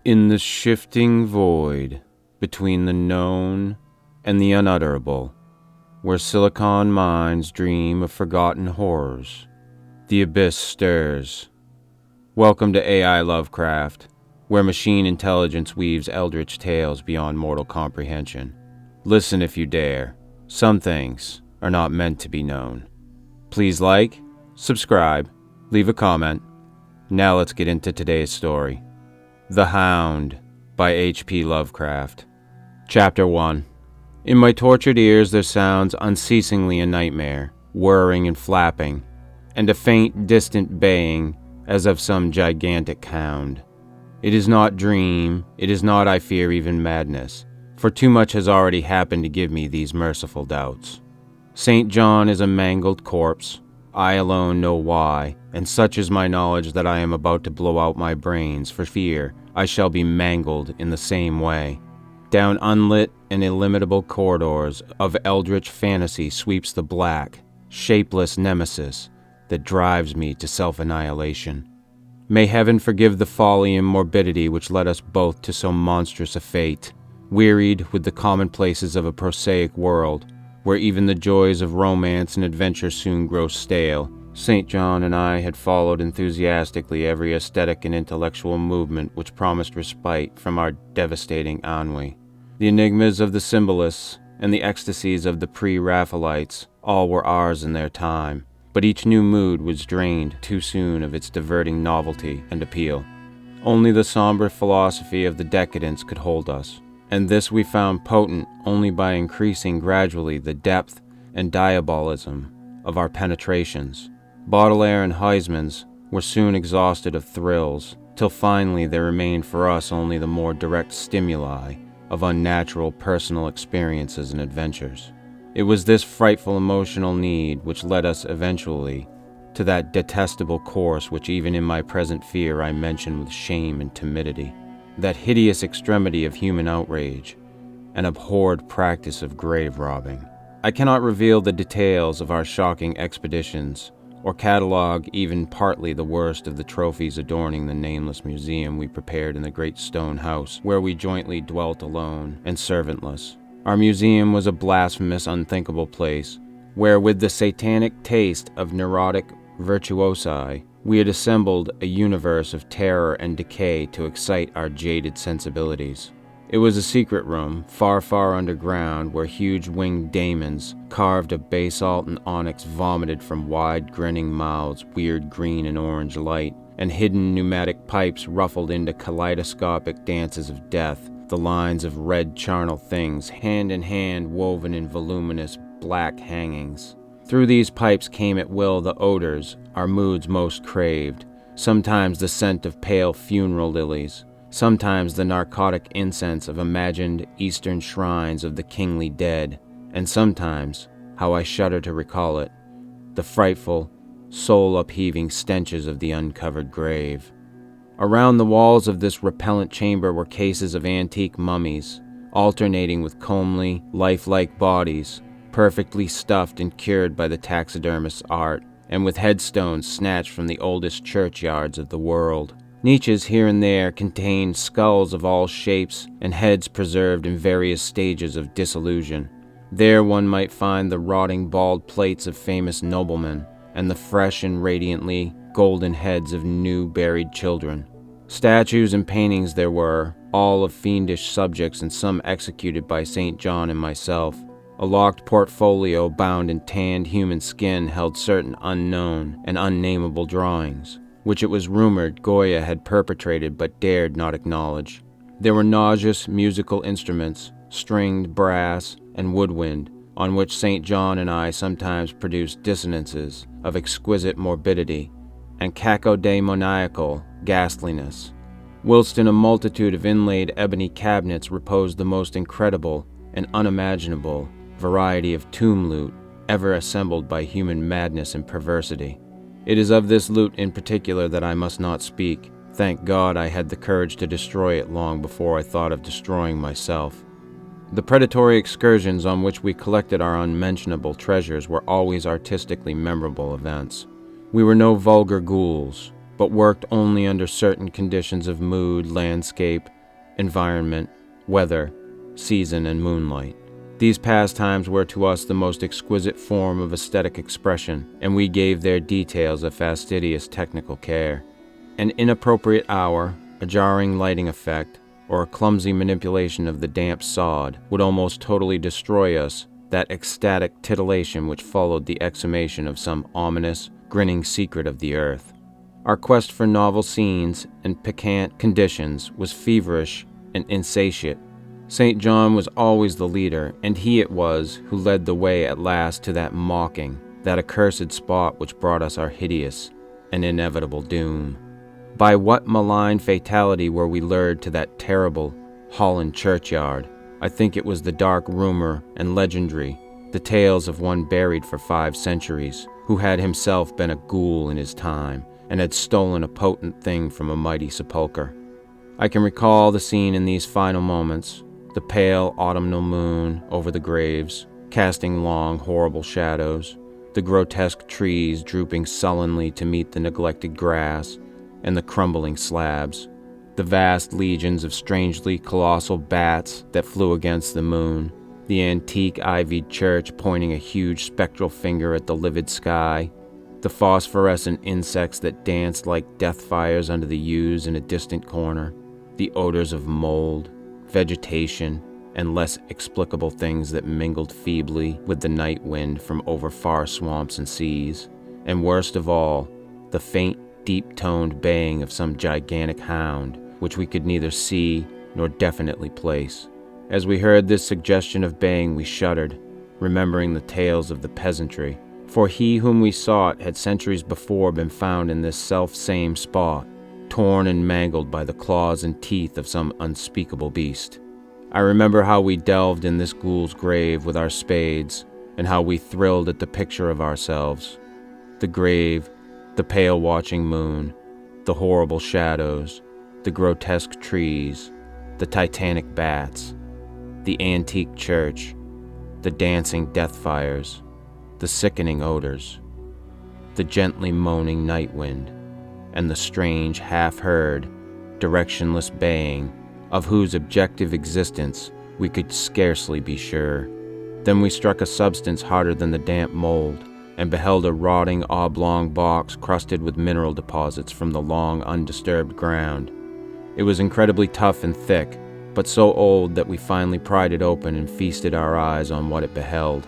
In the shifting void between the known and the unutterable, where silicon minds dream of forgotten horrors, the abyss stirs. Welcome to AI Lovecraft, where machine intelligence weaves eldritch tales beyond mortal comprehension. Listen if you dare. Some things are not meant to be known. Please like, subscribe, leave a comment. Now let's get into today's story. The Hound by H.P. Lovecraft. Chapter 1. In my tortured ears there sounds unceasingly a nightmare, whirring and flapping, and a faint, distant baying as of some gigantic hound. It is not dream, it is not, I fear, even madness, for too much has already happened to give me these merciful doubts. St. John is a mangled corpse. I alone know why, and such is my knowledge that I am about to blow out my brains for fear I shall be mangled in the same way. Down unlit and illimitable corridors of eldritch fantasy sweeps the black, shapeless nemesis that drives me to self-annihilation. May heaven forgive the folly and morbidity which led us both to so monstrous a fate, wearied with the commonplaces of a prosaic world, where even the joys of romance and adventure soon grow stale. St. John and I had followed enthusiastically every aesthetic and intellectual movement which promised respite from our devastating ennui. The enigmas of the symbolists and the ecstasies of the pre-Raphaelites all were ours in their time, but each new mood was drained too soon of its diverting novelty and appeal. Only the somber philosophy of the decadence could hold us, and this we found potent only by increasing gradually the depth and diabolism of our penetrations. Baudelaire and Huysmans were soon exhausted of thrills, till finally there remained for us only the more direct stimuli of unnatural personal experiences and adventures. It was this frightful emotional need which led us eventually to that detestable course which even in my present fear I mention with shame and timidity, that hideous extremity of human outrage, an abhorred practice of grave robbing. I cannot reveal the details of our shocking expeditions, or catalogue even partly the worst of the trophies adorning the nameless museum we prepared in the great stone house where we jointly dwelt alone and servantless. Our museum was a blasphemous, unthinkable place, where with the satanic taste of neurotic virtuosi, we had assembled a universe of terror and decay to excite our jaded sensibilities. It was a secret room, far, far underground, where huge winged daemons, carved of basalt and onyx, vomited from wide, grinning mouths weird green and orange light, and hidden pneumatic pipes ruffled into kaleidoscopic dances of death, the lines of red charnel things, hand in hand woven in voluminous black hangings. Through these pipes came at will the odors our moods most craved, sometimes the scent of pale funeral lilies, sometimes the narcotic incense of imagined eastern shrines of the kingly dead, and sometimes, how I shudder to recall it, the frightful, soul-upheaving stenches of the uncovered grave. Around the walls of this repellent chamber were cases of antique mummies, alternating with comely, lifelike bodies, perfectly stuffed and cured by the taxidermist's art, and with headstones snatched from the oldest churchyards of the world. Niches here and there contained skulls of all shapes and heads preserved in various stages of dissolution. There one might find the rotting bald plates of famous noblemen, and the fresh and radiantly golden heads of new buried children. Statues and paintings there were, all of fiendish subjects and some executed by St. John and myself. A locked portfolio bound in tanned human skin held certain unknown and unnameable drawings, which it was rumored Goya had perpetrated but dared not acknowledge. There were nauseous musical instruments, stringed brass and woodwind, on which St. John and I sometimes produced dissonances of exquisite morbidity and cacodemoniacal ghastliness, whilst in a multitude of inlaid ebony cabinets reposed the most incredible and unimaginable variety of tomb loot ever assembled by human madness and perversity. It is of this loot in particular that I must not speak. Thank God I had the courage to destroy it long before I thought of destroying myself. The predatory excursions on which we collected our unmentionable treasures were always artistically memorable events. We were no vulgar ghouls, but worked only under certain conditions of mood, landscape, environment, weather, season, and moonlight. These pastimes were to us the most exquisite form of aesthetic expression, and we gave their details a fastidious technical care. An inappropriate hour, a jarring lighting effect, or a clumsy manipulation of the damp sod would almost totally destroy us, that ecstatic titillation which followed the exhumation of some ominous, grinning secret of the earth. Our quest for novel scenes and piquant conditions was feverish and insatiate. St. John was always the leader, and he it was who led the way at last to that mocking, that accursed spot which brought us our hideous and inevitable doom. By what malign fatality were we lured to that terrible Holland churchyard? I think it was the dark rumor and legendary, the tales of one buried for 5 centuries, who had himself been a ghoul in his time, and had stolen a potent thing from a mighty sepulchre. I can recall the scene in these final moments, the pale autumnal moon over the graves, casting long, horrible shadows, the grotesque trees drooping sullenly to meet the neglected grass and the crumbling slabs, the vast legions of strangely colossal bats that flew against the moon, the antique ivied church pointing a huge spectral finger at the livid sky, the phosphorescent insects that danced like death fires under the yews in a distant corner, the odors of mold, vegetation, and less explicable things that mingled feebly with the night wind from over far swamps and seas, and worst of all, the faint, deep-toned baying of some gigantic hound, which we could neither see nor definitely place. As we heard this suggestion of baying, we shuddered, remembering the tales of the peasantry, for he whom we sought had centuries before been found in this self-same spot, torn and mangled by the claws and teeth of some unspeakable beast. I remember how we delved in this ghoul's grave with our spades, and how we thrilled at the picture of ourselves. The grave, the pale watching moon, the horrible shadows, the grotesque trees, the titanic bats, the antique church, the dancing death fires, the sickening odors, the gently moaning night wind, and the strange, half-heard, directionless baying, of whose objective existence we could scarcely be sure. Then we struck a substance harder than the damp mold, and beheld a rotting oblong box crusted with mineral deposits from the long undisturbed ground. It was incredibly tough and thick, but so old that we finally pried it open and feasted our eyes on what it beheld.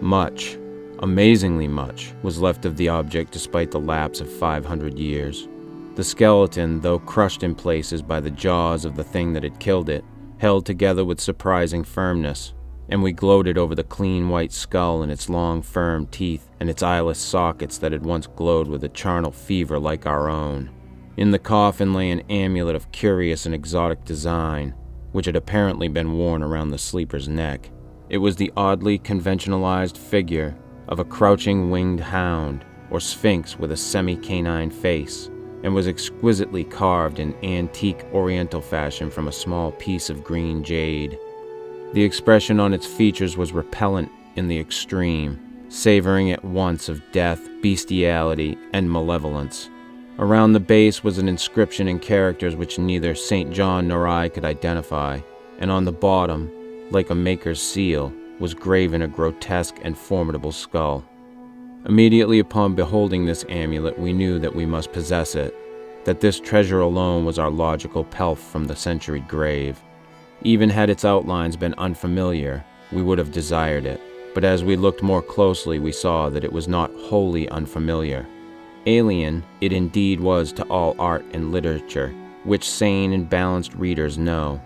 Much, amazingly much, was left of the object despite the lapse of 500 years. The skeleton, though crushed in places by the jaws of the thing that had killed it, held together with surprising firmness, and we gloated over the clean white skull and its long firm teeth and its eyeless sockets that had once glowed with a charnel fever like our own. In the coffin lay an amulet of curious and exotic design, which had apparently been worn around the sleeper's neck. It was the oddly conventionalized figure of a crouching winged hound or sphinx with a semi-canine face, and was exquisitely carved in antique oriental fashion from a small piece of green jade. The expression on its features was repellent in the extreme, savoring at once of death, bestiality, and malevolence. Around the base was an inscription in characters which neither St. John nor I could identify, and on the bottom, like a maker's seal, was graven a grotesque and formidable skull. Immediately upon beholding this amulet, we knew that we must possess it, that this treasure alone was our logical pelf from the centuried grave. Even had its outlines been unfamiliar, we would have desired it, but as we looked more closely, we saw that it was not wholly unfamiliar. Alien it indeed was to all art and literature, which sane and balanced readers know,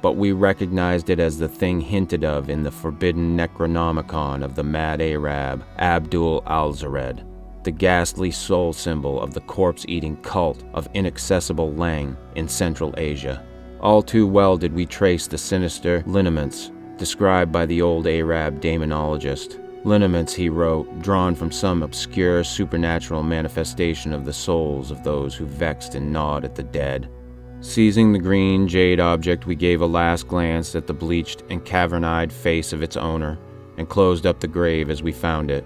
but we recognized it as the thing hinted of in the forbidden Necronomicon of the mad Arab Abdul al-Zared, the ghastly soul symbol of the corpse-eating cult of inaccessible Lang in Central Asia. All too well did we trace the sinister lineaments described by the old Arab demonologist. Lineaments, he wrote, drawn from some obscure supernatural manifestation of the souls of those who vexed and gnawed at the dead. Seizing the green jade object, we gave a last glance at the bleached and cavern-eyed face of its owner, and closed up the grave as we found it.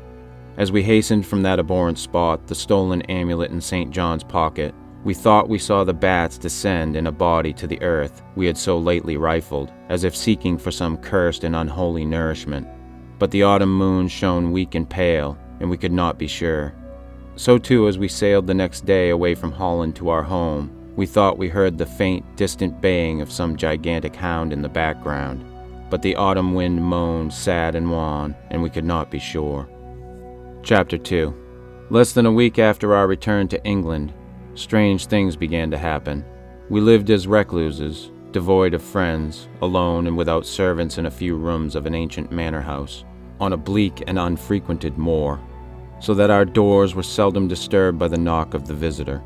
As we hastened from that abhorrent spot, the stolen amulet in St. John's pocket, we thought we saw the bats descend in a body to the earth we had so lately rifled, as if seeking for some cursed and unholy nourishment. But the autumn moon shone weak and pale, and we could not be sure. So too, as we sailed the next day away from Holland to our home, we thought we heard the faint, distant baying of some gigantic hound in the background. But the autumn wind moaned sad and wan, and we could not be sure. Chapter 2. Less than a week after our return to England, strange things began to happen. We lived as recluses, devoid of friends, alone and without servants in a few rooms of an ancient manor house, on a bleak and unfrequented moor, so that our doors were seldom disturbed by the knock of the visitor.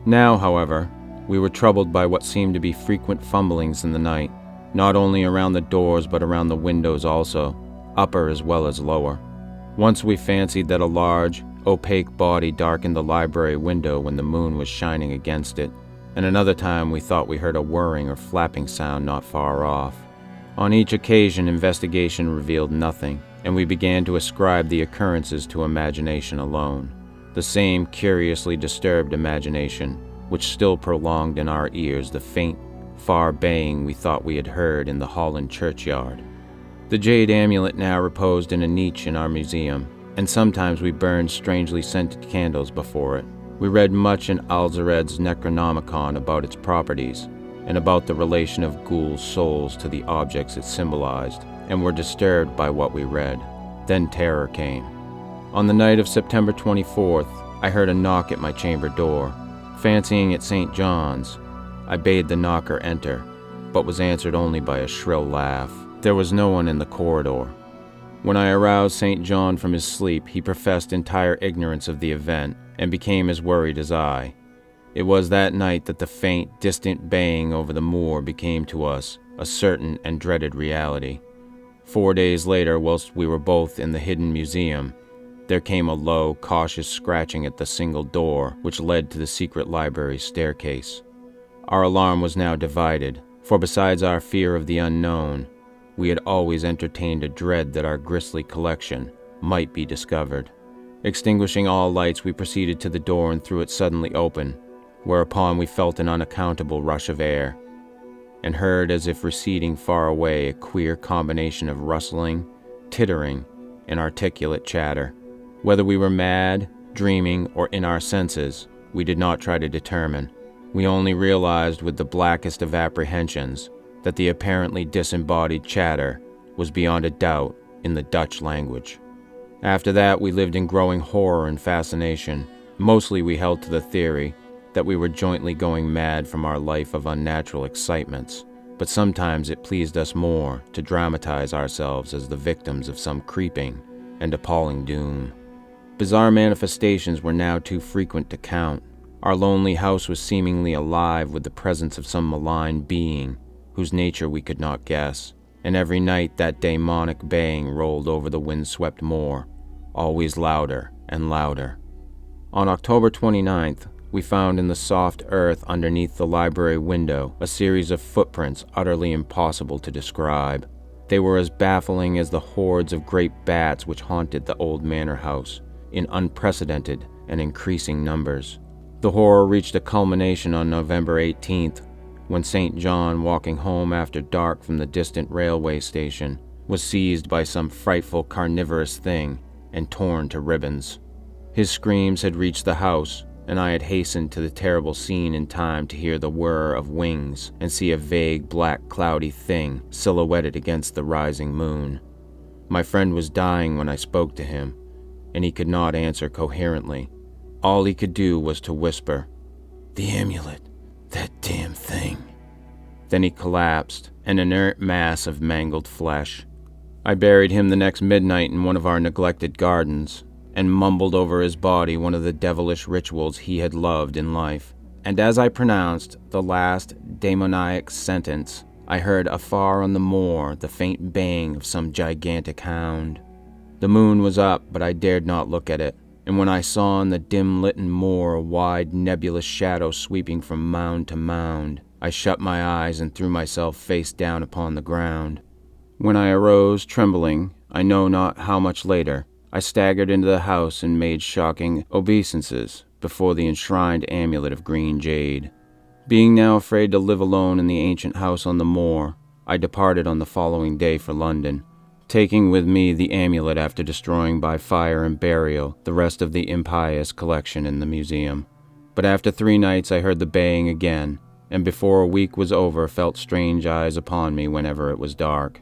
Now, however, we were troubled by what seemed to be frequent fumblings in the night, not only around the doors but around the windows also, upper as well as lower. Once we fancied that a large, opaque body darkened the library window when the moon was shining against it, and another time we thought we heard a whirring or flapping sound not far off. On each occasion, investigation revealed nothing, and we began to ascribe the occurrences to imagination alone, the same curiously disturbed imagination which still prolonged in our ears the faint, far baying we thought we had heard in the Holland churchyard. The jade amulet now reposed in a niche in our museum, and sometimes we burned strangely scented candles before it. We read much in Alzared's Necronomicon about its properties, and about the relation of ghouls' souls to the objects it symbolized, and were disturbed by what we read. Then terror came. On the night of September 24th, I heard a knock at my chamber door. Fancying it St. John's, I bade the knocker enter, but was answered only by a shrill laugh. There was no one in the corridor. When I aroused St. John from his sleep, he professed entire ignorance of the event, and became as worried as I. It was that night that the faint, distant baying over the moor became to us a certain and dreaded reality. 4 days later, whilst we were both in the hidden museum, there came a low, cautious scratching at the single door which led to the secret library staircase. Our alarm was now divided, for besides our fear of the unknown, we had always entertained a dread that our grisly collection might be discovered. Extinguishing all lights, we proceeded to the door and threw it suddenly open, whereupon we felt an unaccountable rush of air, and heard as if receding far away a queer combination of rustling, tittering, and articulate chatter. Whether we were mad, dreaming, or in our senses, we did not try to determine. We only realized with the blackest of apprehensions that the apparently disembodied chatter was beyond a doubt in the Dutch language. After that, we lived in growing horror and fascination. Mostly we held to the theory that we were jointly going mad from our life of unnatural excitements, but sometimes it pleased us more to dramatize ourselves as the victims of some creeping and appalling doom. Bizarre manifestations were now too frequent to count. Our lonely house was seemingly alive with the presence of some malign being whose nature we could not guess, and every night that demonic baying rolled over the windswept moor, always louder and louder. On October 29th, we found in the soft earth underneath the library window a series of footprints utterly impossible to describe. They were as baffling as the hordes of great bats which haunted the old manor house, in unprecedented and increasing numbers. The horror reached a culmination on November 18th, when St. John, walking home after dark from the distant railway station, was seized by some frightful carnivorous thing and torn to ribbons. His screams had reached the house, and I had hastened to the terrible scene in time to hear the whir of wings and see a vague black cloudy thing silhouetted against the rising moon. My friend was dying when I spoke to him, and he could not answer coherently. All he could do was to whisper, "The amulet, that damn thing." Then he collapsed, an inert mass of mangled flesh. I buried him the next midnight in one of our neglected gardens, and mumbled over his body one of the devilish rituals he had loved in life. And as I pronounced the last demoniac sentence, I heard afar on the moor the faint baying of some gigantic hound. The moon was up, but I dared not look at it, and when I saw on the dim-litten moor a wide nebulous shadow sweeping from mound to mound, I shut my eyes and threw myself face down upon the ground. When I arose, trembling, I know not how much later, I staggered into the house and made shocking obeisances before the enshrined amulet of green jade. Being now afraid to live alone in the ancient house on the moor, I departed on the following day for London, taking with me the amulet after destroying by fire and burial the rest of the impious collection in the museum. But after 3 nights I heard the baying again, and before a week was over felt strange eyes upon me whenever it was dark.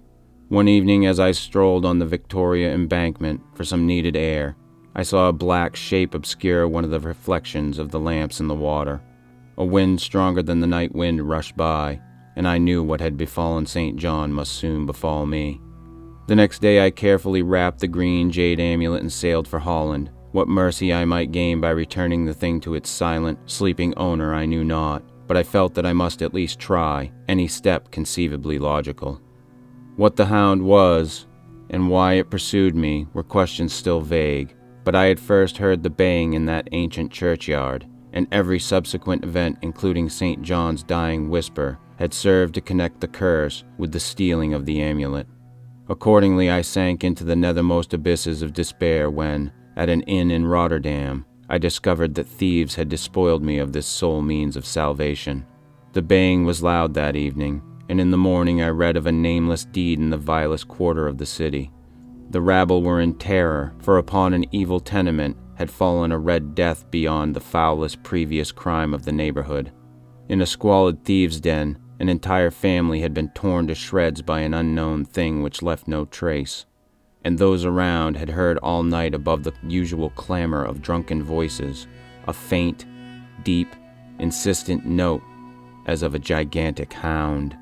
One evening as I strolled on the Victoria Embankment for some needed air, I saw a black shape obscure one of the reflections of the lamps in the water. A wind stronger than the night wind rushed by, and I knew what had befallen St. John must soon befall me. The next day I carefully wrapped the green jade amulet and sailed for Holland. What mercy I might gain by returning the thing to its silent, sleeping owner I knew not, but I felt that I must at least try, any step conceivably logical. What the hound was, and why it pursued me, were questions still vague, but I had first heard the baying in that ancient churchyard, and every subsequent event, including St. John's dying whisper, had served to connect the curse with the stealing of the amulet. Accordingly, I sank into the nethermost abysses of despair when, at an inn in Rotterdam, I discovered that thieves had despoiled me of this sole means of salvation. The baying was loud that evening, and in the morning I read of a nameless deed in the vilest quarter of the city. The rabble were in terror, for upon an evil tenement had fallen a red death beyond the foulest previous crime of the neighborhood. In a squalid thieves' den, an entire family had been torn to shreds by an unknown thing which left no trace, and those around had heard all night above the usual clamor of drunken voices a faint, deep, insistent note as of a gigantic hound.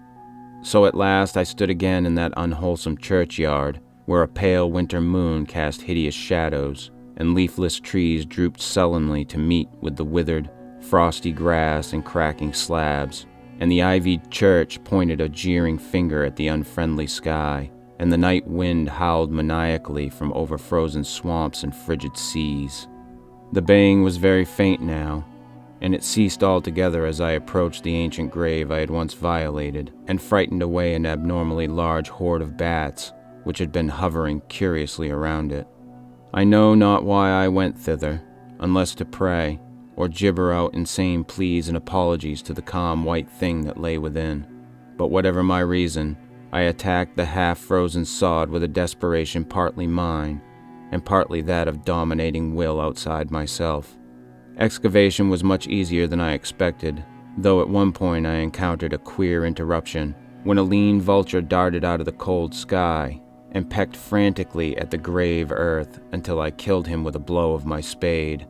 So at last I stood again in that unwholesome churchyard, where a pale winter moon cast hideous shadows, and leafless trees drooped sullenly to meet with the withered, frosty grass and cracking slabs, and the ivied church pointed a jeering finger at the unfriendly sky, and the night wind howled maniacally from over frozen swamps and frigid seas. The baying was very faint now, and it ceased altogether as I approached the ancient grave I had once violated, and frightened away an abnormally large horde of bats, which had been hovering curiously around it. I know not why I went thither, unless to pray, or gibber out insane pleas and apologies to the calm white thing that lay within. But whatever my reason, I attacked the half-frozen sod with a desperation partly mine, and partly that of dominating will outside myself. Excavation was much easier than I expected, though at one point I encountered a queer interruption, when a lean vulture darted out of the cold sky, and pecked frantically at the grave earth until I killed him with a blow of my spade.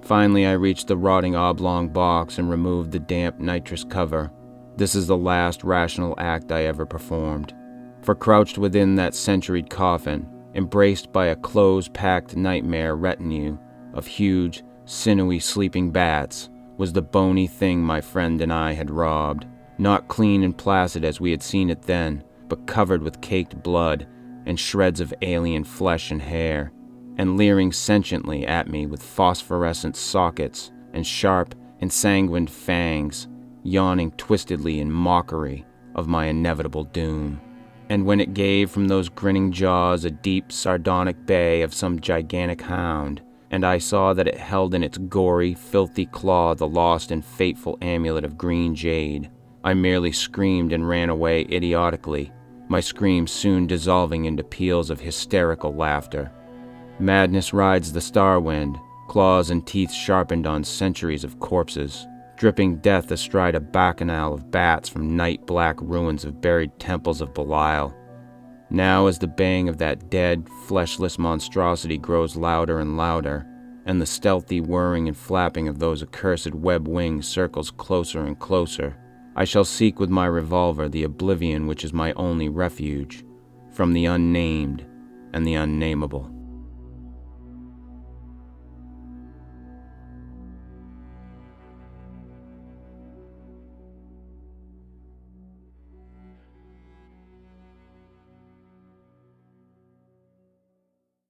Finally, I reached the rotting oblong box and removed the damp nitrous cover. This is the last rational act I ever performed. For crouched within that centuried coffin, embraced by a close-packed nightmare retinue of huge, sinewy sleeping bats, was the bony thing my friend and I had robbed, not clean and placid as we had seen it then, but covered with caked blood and shreds of alien flesh and hair, and leering sentiently at me with phosphorescent sockets and sharp, ensanguined fangs, yawning twistedly in mockery of my inevitable doom. And when it gave from those grinning jaws a deep, sardonic bay of some gigantic hound, and I saw that it held in its gory, filthy claw the lost and fateful amulet of green jade, I merely screamed and ran away idiotically, my screams soon dissolving into peals of hysterical laughter. Madness rides the star wind, claws and teeth sharpened on centuries of corpses, dripping death astride a bacchanal of bats from night-black ruins of buried temples of Belial. Now as the baying of that dead, fleshless monstrosity grows louder and louder, and the stealthy whirring and flapping of those accursed web wings circles closer and closer, I shall seek with my revolver the oblivion which is my only refuge from the unnamed and the unnameable.